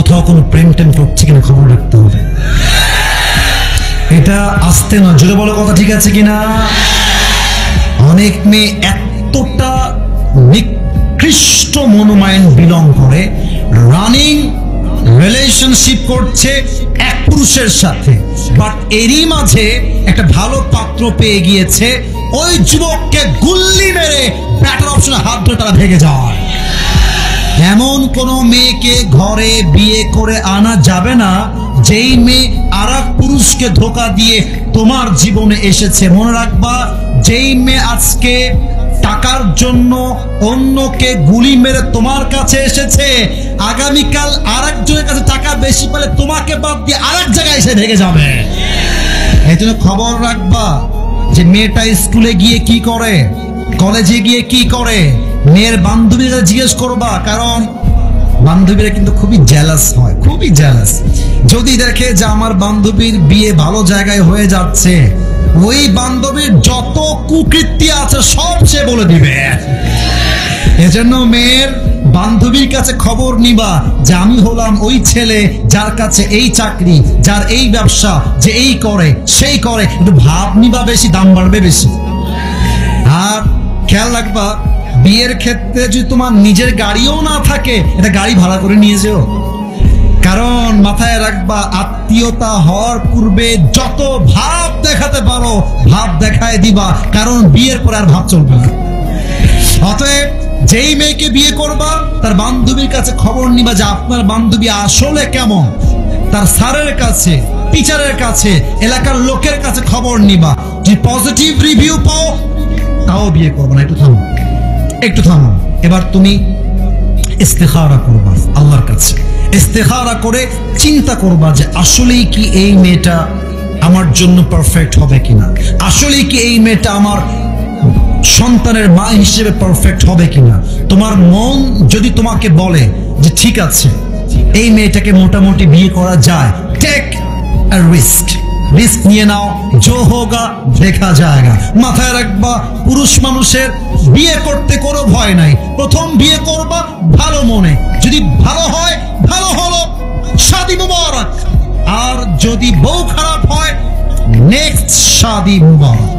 কোথাও কোনো প্রেম টেম করছে কিনা খবর রাখতে হবে। এটা আসতে না, জোরে বলো কথা ঠিক আছে কিনা। অনেক মেয়ে এতটা নিকৃষ্ট মনোমাইন্ড বিলং করে, রানিং রিলেশনশিপ করছে এক পুরুষের সাথে, বাট এরই মাঝে একটা ভালো পাত্র পেয়ে গিয়েছে, ওই যুবককে গুল্লি মেরে ব্যাটার অপশনে হাত ধরে তারা ভেগে যায়। এমন কোন মেয়েকে ঘরে বিয়ে করে আনা যাবে না যেই মেয়ে আর এক পুরুষকে ধোকা দিয়ে তোমার জীবনে এসেছে। মনে রাখবা, যেই মেয়ে আজকে টাকার জন্য অন্যকে গুলি মেরে তোমার কাছে এসেছে, আগামীকাল আরেকজনের কাছে টাকা বেশি পেলে তোমাকে বাদ দিয়ে আরেক জায়গায় এসে ভেগে যাবে। এই জন্য খবর রাখবা যে মেয়েটা স্কুলে গিয়ে কি করে, কলেজে গিয়ে কি করে, মেয়ের বান্ধবীরা জিজ্ঞেস করবা, কারণ বান্ধবীরা কিন্তু খুবই জেলাস হয়, খুবই জেলাস। যদি দেখে যে আমার বান্ধবীর বিয়ে ভালো জায়গায় হয়ে যাচ্ছে, ওই বান্ধবীর যত কুকৃতি আছে সব সে বলে দিবে। এজন্য মেয়ের বান্ধবীর কাছে খবর নিবা যে আমি হলাম ওই ছেলে যার কাছে এই চাকরি, যার এই ব্যবসা, যে এই করে সেই করে, একটু ভাব নিবা বেশি, দাম বাড়বে বেশি। আর খেয়াল রাখবা, বিয়ের ক্ষেত্রে যদি তোমার নিজের গাড়িও না থাকে, এটা গাড়ি ভাড়া করে নিয়ে যেও। কারণ মাথায় রাখবা, আত্মীয়তা হওয়ার পূর্বে যত ভাব দেখাতে পারো ভাব দেখায় দিবা, কারণ বিয়ের পরে আর ভাব চলবে না। অতএব যেই মেয়েকে বিয়ে করবা তার বান্ধবীর কাছে খবর নিবা যে আপনার বান্ধবী আসলে কেমন, তার স্যারের কাছে, টিচারের কাছে, এলাকার লোকের কাছে খবর নিবা। যদি পজিটিভ রিভিউ পাও তাও বিয়ে করবো না। একটু থামো, একটু থামো। এবার তুমি ইস্তেখারা করবা আল্লাহর কাছে, ইস্তেখারা করে চিন্তা করবা যে আসলেই কি এই মেয়েটা আমার জন্য পারফেক্ট হবে কিনা, আসলেই কি এই মেয়েটা আমার সন্তানের মা হিসেবে পারফেক্ট হবে কিনা। তোমার মন যদি তোমাকে বলে যে ঠিক আছে এই মেয়েটাকে মোটামুটি বিয়ে করা যায়, টেক আ রিস্ক, রিস্ক নিয়ে নাও, জো হোগা দেখা যায়গা। মাথায় রাখবা, পুরুষ মানুষের বিয়ে করতে কোনো ভয় নাই, প্রথম বিয়ে করবা ভালো মনে, যদি ভালো হয় ভালো হলো, শাদী মুবারক। আর যদি বউ খারাপ হয়, নেক্সট শাদী মুবারক।